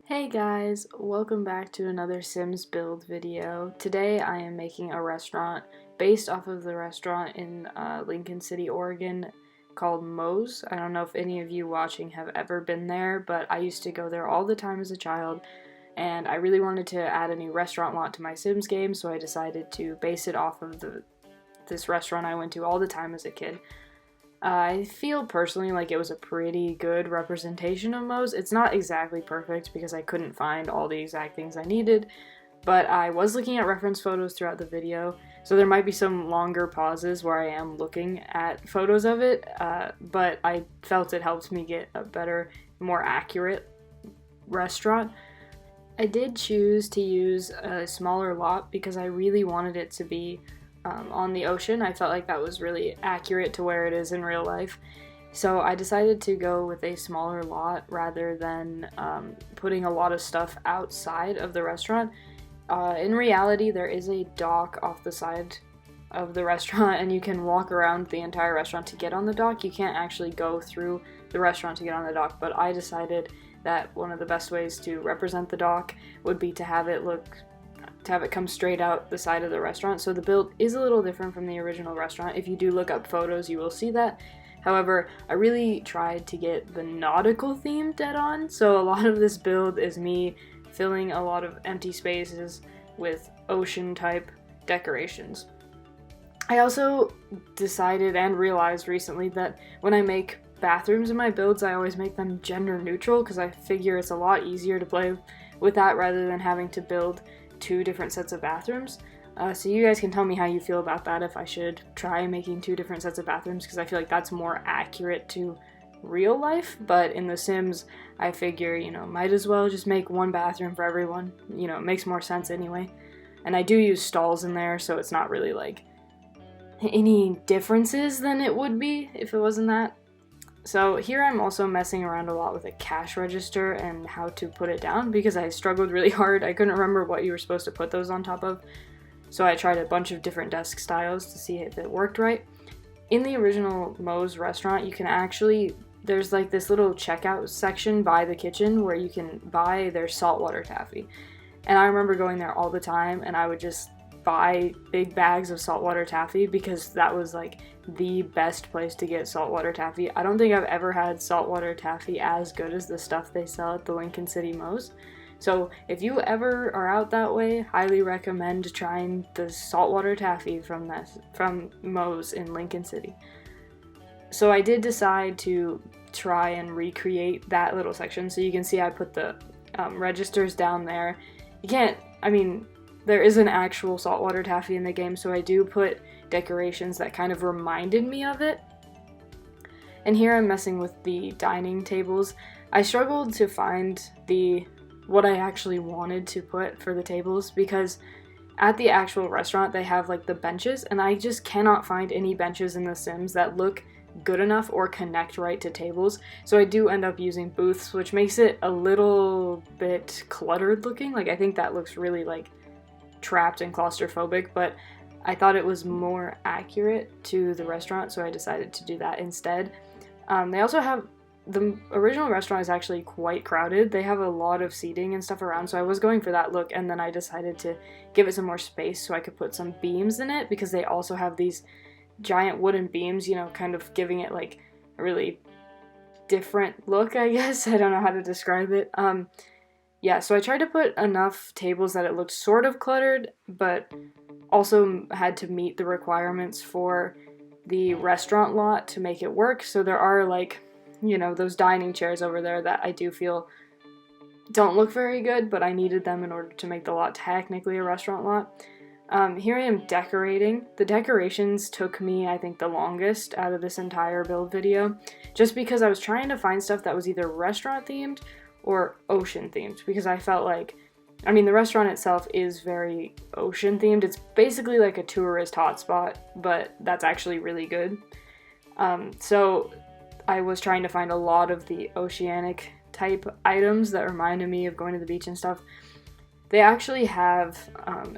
Hey guys, welcome back to another Sims build video. Today I am making a restaurant based off of the restaurant in Lincoln City, Oregon called Moe's. I don't know if any of you watching have ever been there, but I used to go there all the time as a child, and I really wanted to add a new restaurant lot to my Sims game, so I decided to base it off of this restaurant I went to all the time as a kid. I feel personally like it was a pretty good representation of Moe's. It's not exactly perfect because I couldn't find all the exact things I needed, but I was looking at reference photos throughout the video, so there might be some longer pauses where I am looking at photos of it, but I felt it helped me get a better, more accurate restaurant. I did choose to use a smaller lot because I really wanted it to be on the ocean. I felt like that was really accurate to where it is in real life. So I decided to go with a smaller lot rather than putting a lot of stuff outside of the restaurant. In reality, there is a dock off the side of the restaurant and you can walk around the entire restaurant to get on the dock. You can't actually go through the restaurant to get on the dock, but I decided that one of the best ways to represent the dock would be to have it come straight out the side of the restaurant. So the build is a little different from the original restaurant. If you do look up photos, you will see that. However, I really tried to get the nautical theme dead on, so a lot of this build is me filling a lot of empty spaces with ocean type decorations. I also decided and realized recently that when I make bathrooms in my builds, I always make them gender neutral because I figure it's a lot easier to play with that rather than having to build two different sets of bathrooms. So you guys can tell me how you feel about that, if I should try making two different sets of bathrooms, because I feel like that's more accurate to real life. But in The Sims, I figure, might as well just make one bathroom for everyone. It makes more sense anyway. And I do use stalls in there, so it's not really like any differences than it would be if it wasn't that. So here I'm also messing around a lot with a cash register and how to put it down because I struggled really hard. I couldn't remember what you were supposed to put those on top of. So I tried a bunch of different desk styles to see if it worked right. In the original Moe's restaurant, you can actually, there's like this little checkout section by the kitchen where you can buy their saltwater taffy. And I remember going there all the time and I would just buy big bags of saltwater taffy because that was like the best place to get saltwater taffy. I don't think I've ever had saltwater taffy as good as the stuff they sell at the Lincoln City Moe's. So if you ever are out that way, highly recommend trying the saltwater taffy from Moe's in Lincoln City. So I did decide to try and recreate that little section. So you can see I put the registers down there. There is an actual saltwater taffy in the game, so I do put decorations that kind of reminded me of it. And here I'm messing with the dining tables. I struggled to find what I actually wanted to put for the tables because at the actual restaurant they have like the benches, and I just cannot find any benches in The Sims that look good enough or connect right to tables. So I do end up using booths, which makes it a little bit cluttered looking. Like I think that looks really like trapped and claustrophobic, but I thought it was more accurate to the restaurant, so I decided to do that instead. They also have, the original restaurant is actually quite crowded. They have a lot of seating and stuff around, so I was going for that look, and then I decided to give it some more space so I could put some beams in it, because they also have these giant wooden beams, kind of giving it like a really different look, I guess. I don't know how to describe it. Yeah, so I tried to put enough tables that it looked sort of cluttered, but also had to meet the requirements for the restaurant lot to make it work. So there are those dining chairs over there that I do feel don't look very good, but I needed them in order to make the lot technically a restaurant lot. Here I am decorating. The decorations took me, I think, the longest out of this entire build video, just because I was trying to find stuff that was either restaurant themed or ocean themed, because I felt like, the restaurant itself is very ocean themed. It's basically like a tourist hotspot, but that's actually really good. So I was trying to find a lot of the oceanic type items that reminded me of going to the beach and stuff. They actually have,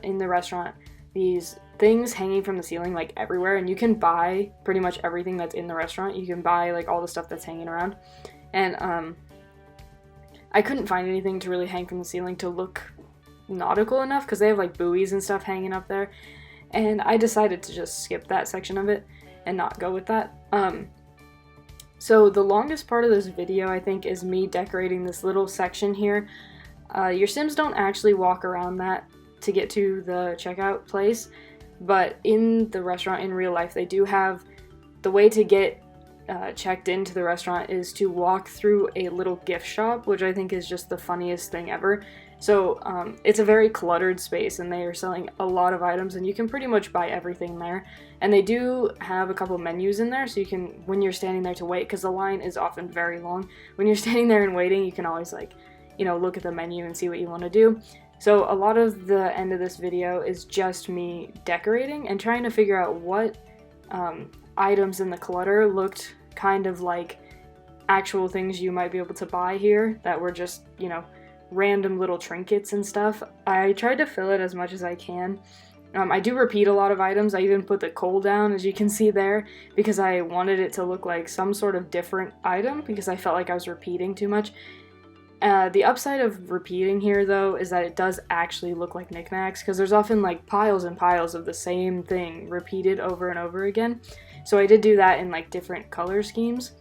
in the restaurant, these things hanging from the ceiling like everywhere, and you can buy pretty much everything that's in the restaurant. You can buy like all the stuff that's hanging around. And I couldn't find anything to really hang from the ceiling to look nautical enough, because they have like buoys and stuff hanging up there, and I decided to just skip that section of it and not go with that. So the longest part of this video, I think, is me decorating this little section here. Your Sims don't actually walk around that to get to the checkout place, but in the restaurant in real life, they do have the way to get checked into the restaurant is to walk through a little gift shop, which I think is just the funniest thing ever. So it's a very cluttered space, and they are selling a lot of items, and you can pretty much buy everything there. And they do have a couple menus in there, so you can, when you're standing there to wait, because the line is often very long, when you're standing there and waiting, you can always, like, you know, look at the menu and see what you want to do. So a lot of the end of this video is just me decorating and trying to figure out what items in the clutter looked kind of like actual things you might be able to buy here that were just, you know, random little trinkets and stuff. I tried to fill it as much as I can. I do repeat a lot of items. I even put the coal down, as you can see there, because I wanted it to look like some sort of different item, because I felt like I was repeating too much. The upside of repeating here, though, is that it does actually look like knickknacks, because there's often like piles and piles of the same thing repeated over and over again. So I did do that in like different color schemes.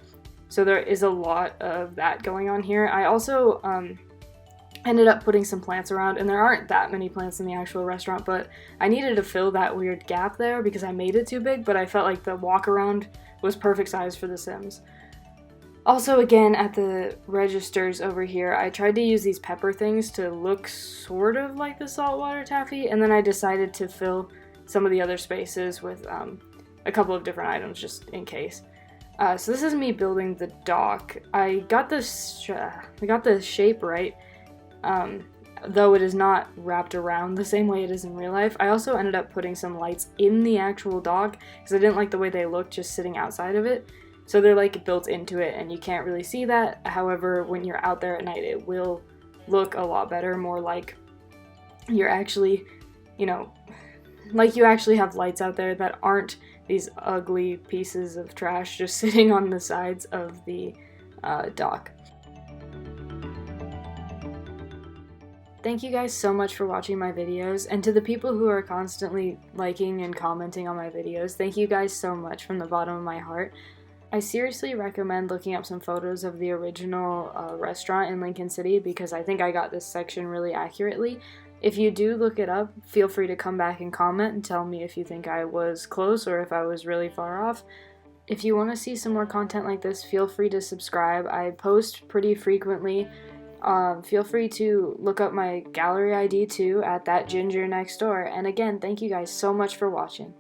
So there is a lot of that going on here. I also ended up putting some plants around, and there aren't that many plants in the actual restaurant, but I needed to fill that weird gap there because I made it too big, but I felt like the walk around was perfect size for the Sims. Also, again, at the registers over here, I tried to use these pepper things to look sort of like the saltwater taffy, and then I decided to fill some of the other spaces with a couple of different items just in case. So this is me building the dock. I got the shape right, though it is not wrapped around the same way it is in real life. I also ended up putting some lights in the actual dock because I didn't like the way they looked just sitting outside of it. So they're like built into it and you can't really see that. However, when you're out there at night, it will look a lot better, more like you're actually, you know, like you actually have lights out there that aren't these ugly pieces of trash just sitting on the sides of the dock. Thank you guys so much for watching my videos, and to the people who are constantly liking and commenting on my videos, thank you guys so much from the bottom of my heart. I seriously recommend looking up some photos of the original restaurant in Lincoln City because I think I got this section really accurately. If you do look it up, feel free to come back and comment and tell me if you think I was close or if I was really far off. If you want to see some more content like this, feel free to subscribe. I post pretty frequently. Feel free to look up my gallery ID too at ThatGingerND. And again, thank you guys so much for watching.